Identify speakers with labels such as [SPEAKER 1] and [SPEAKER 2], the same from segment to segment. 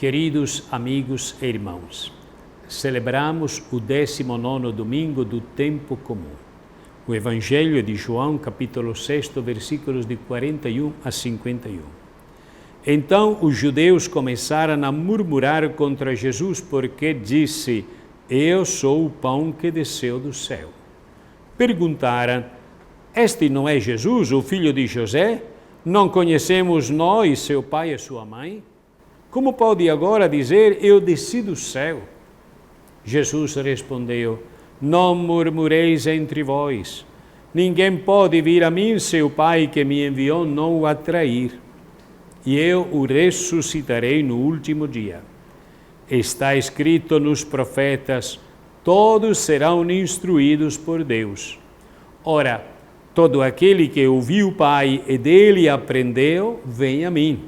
[SPEAKER 1] Queridos amigos e irmãos, celebramos o 19º domingo do tempo comum. O Evangelho é de João, capítulo 6, versículos de 41 a 51. Então os judeus começaram a murmurar contra Jesus porque disse: Eu sou o pão que desceu do céu. Perguntaram: Este não é Jesus, o filho de José? Não conhecemos nós seu pai e sua mãe? Como pode agora dizer, eu desci do céu? Jesus respondeu: Não murmureis entre vós. Ninguém pode vir a mim se o Pai que me enviou não o atrair. E eu o ressuscitarei no último dia. Está escrito nos profetas: todos serão instruídos por Deus. Ora, todo aquele que ouviu o Pai e dele aprendeu, vem a mim.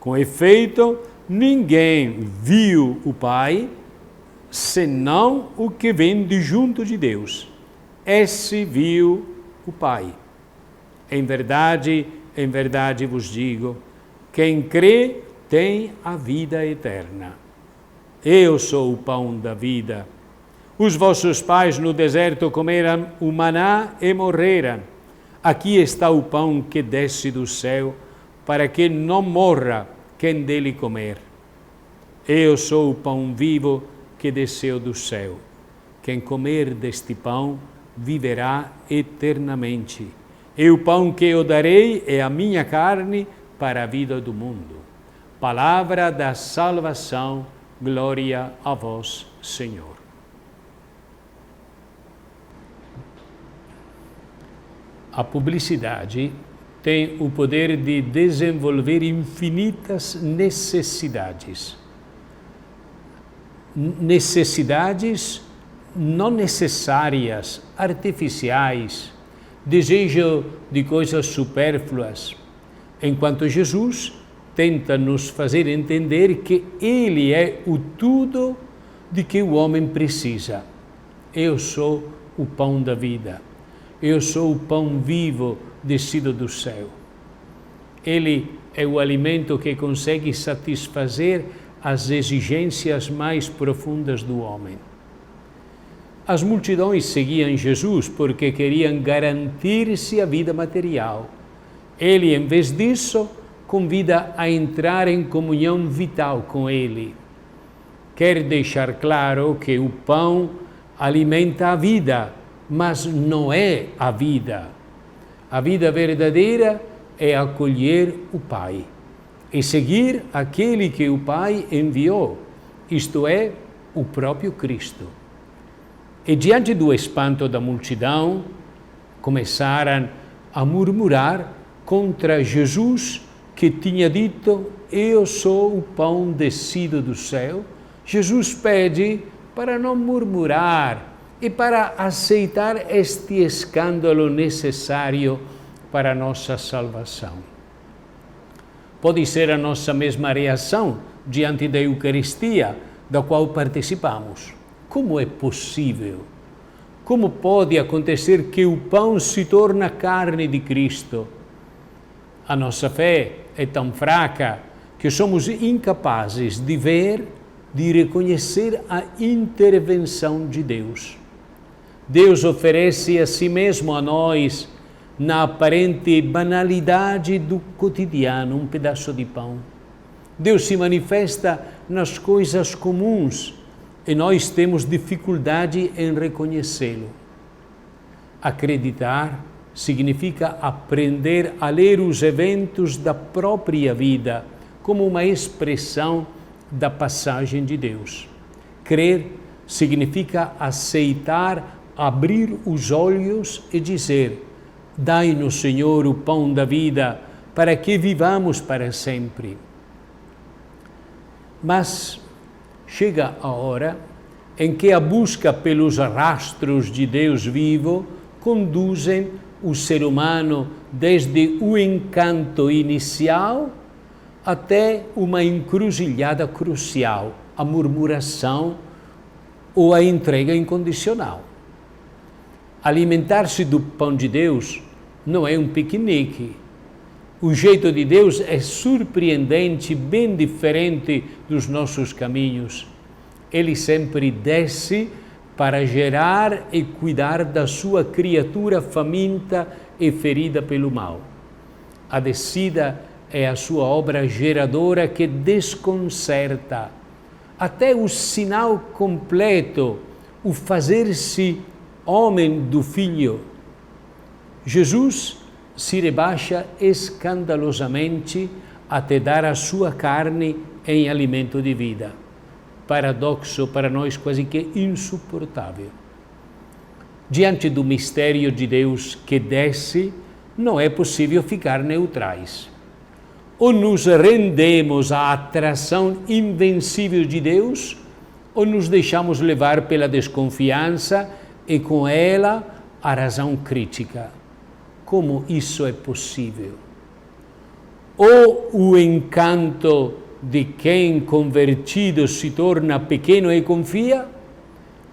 [SPEAKER 1] Com efeito, ninguém viu o Pai, senão o que vem de junto de Deus. Esse viu o Pai. Em verdade vos digo, quem crê tem a vida eterna. Eu sou o pão da vida. Os vossos pais no deserto comeram o maná e morreram. Aqui está o pão que desce do céu, para que não morra quem dele comer. Eu sou o pão vivo que desceu do céu. Quem comer deste pão viverá eternamente. E o pão que eu darei é a minha carne para a vida do mundo. Palavra da salvação, glória a vós, Senhor. A publicidade tem o poder de desenvolver infinitas necessidades. Necessidades não necessárias, artificiais, desejo de coisas supérfluas, enquanto Jesus tenta nos fazer entender que Ele é o tudo de que o homem precisa. Eu sou o pão da vida. Eu sou o pão vivo descido do céu. Ele é o alimento que consegue satisfazer as exigências mais profundas do homem. As multidões seguiam Jesus porque queriam garantir-se a vida material. Ele, em vez disso, convida a entrar em comunhão vital com Ele. Quer deixar claro que o pão alimenta a vida, mas não é a vida. A vida verdadeira é acolher o Pai e seguir aquele que o Pai enviou, isto é, o próprio Cristo. E diante do espanto da multidão, começaram a murmurar contra Jesus, que tinha dito: Eu sou o pão descido do céu. Jesus pede para não murmurar e para aceitar este escândalo necessário para a nossa salvação. Pode ser a nossa mesma reação diante da Eucaristia, da qual participamos. Como é possível? Como pode acontecer que o pão se torna carne de Cristo? A nossa fé é tão fraca que somos incapazes de ver, de reconhecer a intervenção de Deus. Deus oferece a si mesmo a nós, na aparente banalidade do cotidiano, um pedaço de pão. Deus se manifesta nas coisas comuns e nós temos dificuldade em reconhecê-lo. Acreditar significa aprender a ler os eventos da própria vida como uma expressão da passagem de Deus. Crer significa aceitar, abrir os olhos e dizer: Dai-nos, Senhor, o pão da vida, para que vivamos para sempre. Mas chega a hora em que a busca pelos rastros de Deus vivo conduzem o ser humano desde o encanto inicial até uma encruzilhada crucial, a murmuração ou a entrega incondicional. Alimentar-se do pão de Deus não é um piquenique, O jeito de Deus é surpreendente, bem diferente dos nossos caminhos. Ele sempre desce para gerar e cuidar da sua criatura faminta e ferida pelo mal. A descida é a sua obra geradora que desconcerta. Até o sinal completo, o fazer-se homem do Filho. Jesus se rebaixa escandalosamente até dar a sua carne em alimento de vida. Paradoxo para nós quase que insuportável. Diante do mistério de Deus que desce, não é possível ficar neutrais. Ou nos rendemos à atração invencível de Deus, ou nos deixamos levar pela desconfiança e com ela a razão crítica. Como isso é possível? Ou o encanto de quem convertido se torna pequeno e confia,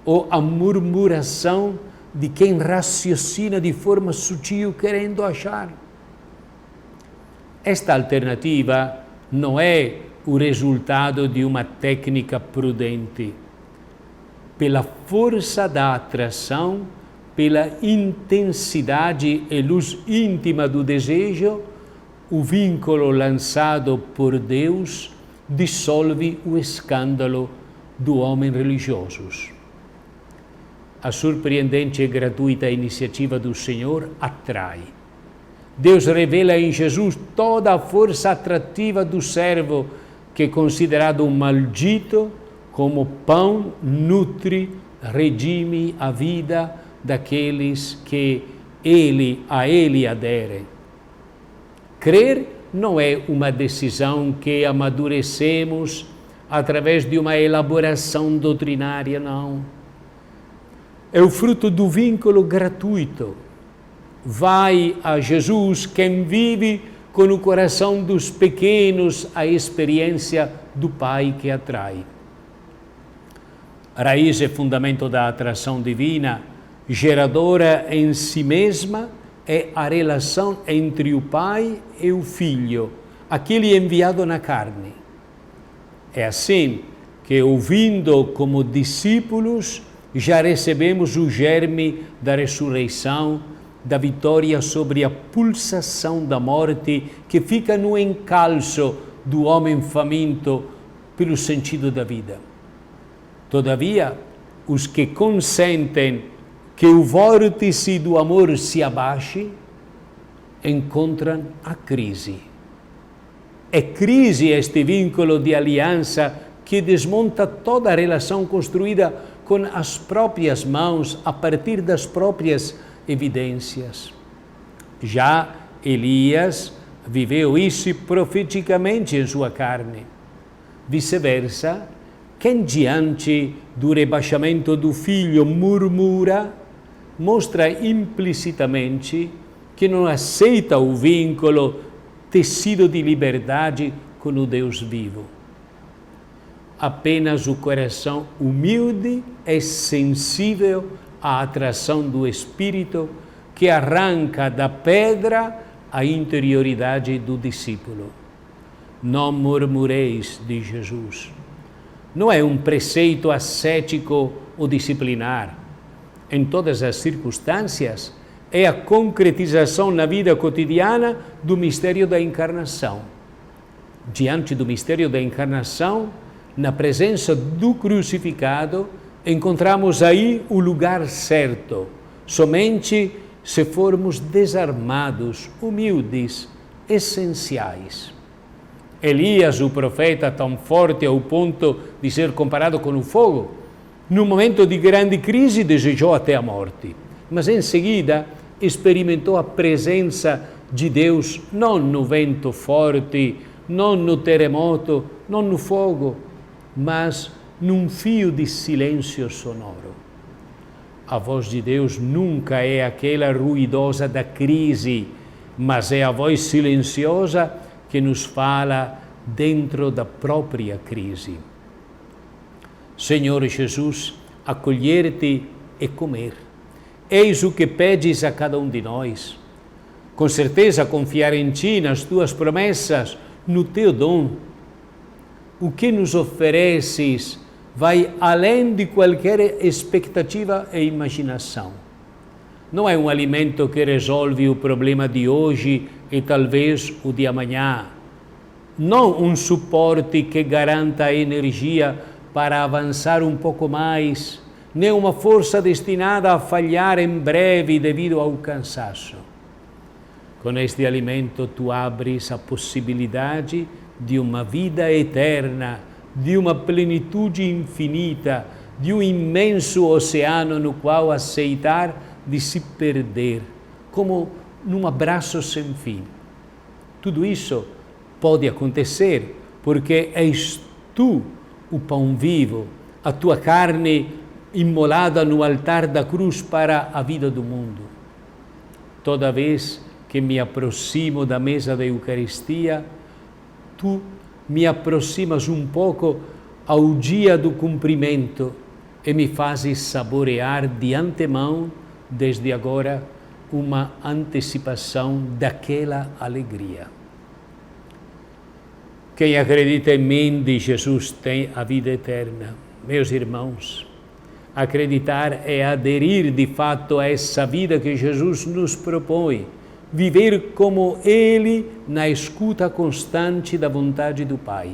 [SPEAKER 1] ou a murmuração de quem raciocina de forma sutil querendo achar. Esta alternativa não é o resultado de uma técnica prudente. Pela força da atração, pela intensidade e luz íntima do desejo, o vínculo lançado por Deus dissolve o escândalo do homem religioso. A surpreendente e gratuita iniciativa do Senhor atrai. Deus revela em Jesus toda a força atrativa do servo, que é considerado um maldito, como pão nutre, redime a vida daqueles que a ele aderem. Crer não é uma decisão que amadurecemos através de uma elaboração doutrinária, não. É o fruto do vínculo gratuito. Vai a Jesus quem vive com o coração dos pequenos a experiência do Pai que atrai. Raiz e fundamento da atração divina, geradora em si mesma, é a relação entre o Pai e o Filho, aquele enviado na carne. É assim que, ouvindo como discípulos, já recebemos o germe da ressurreição, da vitória sobre a pulsação da morte que fica no encalço do homem faminto pelo sentido da vida. Todavia, os que consentem que o vórtice do amor se abaixe, encontram a crise. É crise este vínculo de aliança que desmonta toda a relação construída com as próprias mãos, a partir das próprias evidências. Já Elias viveu isso profeticamente em sua carne. Vice-versa, quem diante do rebaixamento do filho murmura, mostra implicitamente que não aceita o vínculo tecido de liberdade com o Deus vivo. Apenas o coração humilde é sensível à atração do Espírito que arranca da pedra a interioridade do discípulo. Não murmureis, diz Jesus. Não é um preceito ascético ou disciplinar. Em todas as circunstâncias, é a concretização na vida cotidiana do mistério da encarnação. Diante do mistério da encarnação, na presença do crucificado, encontramos aí o lugar certo, somente se formos desarmados, humildes, essenciais. Elias, o profeta tão forte ao ponto de ser comparado com o fogo, num momento de grande crise desejou até a morte, mas em seguida experimentou a presença de Deus não no vento forte, não no terremoto, não no fogo, mas num fio de silêncio sonoro. A voz de Deus nunca é aquela ruidosa da crise, mas é a voz silenciosa que nos fala dentro da própria crise. Senhor Jesus, acolher-te e comer. Eis o que pedes a cada um de nós. Com certeza, confiar em Ti, nas Tuas promessas, no Teu dom. O que nos ofereces vai além de qualquer expectativa e imaginação. Não é um alimento que resolve o problema de hoje e talvez o de amanhã. Não um suporte que garanta a energia para avançar um pouco mais, nem uma força destinada a falhar em breve devido ao cansaço. Com este alimento, tu abres a possibilidade de uma vida eterna, de uma plenitude infinita, de um imenso oceano no qual aceitar de se perder, como num abraço sem fim. Tudo isso pode acontecer porque és tu o pão vivo, a tua carne imolada no altar da cruz para a vida do mundo. Toda vez que me aproximo da mesa da Eucaristia, tu me aproximas um pouco ao dia do cumprimento e me fazes saborear de antemão, desde agora, uma antecipação daquela alegria. Quem acredita em mim, diz Jesus, tem a vida eterna. Meus irmãos, acreditar é aderir de fato a essa vida que Jesus nos propõe, viver como Ele na escuta constante da vontade do Pai,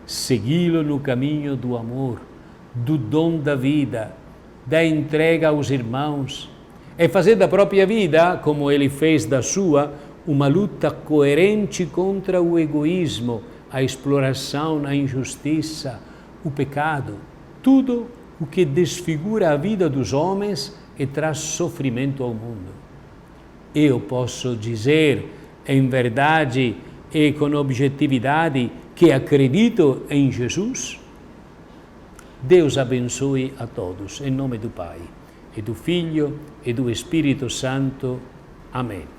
[SPEAKER 1] segui-lo no caminho do amor, do dom da vida, da entrega aos irmãos, e fazer da própria vida, como Ele fez da sua, uma luta coerente contra o egoísmo, a exploração, a injustiça, o pecado, tudo o que desfigura a vida dos homens e traz sofrimento ao mundo. Eu posso dizer, em verdade e com objetividade, que acredito em Jesus? Deus abençoe a todos, em nome do Pai, e do Filho, e do Espírito Santo. Amém.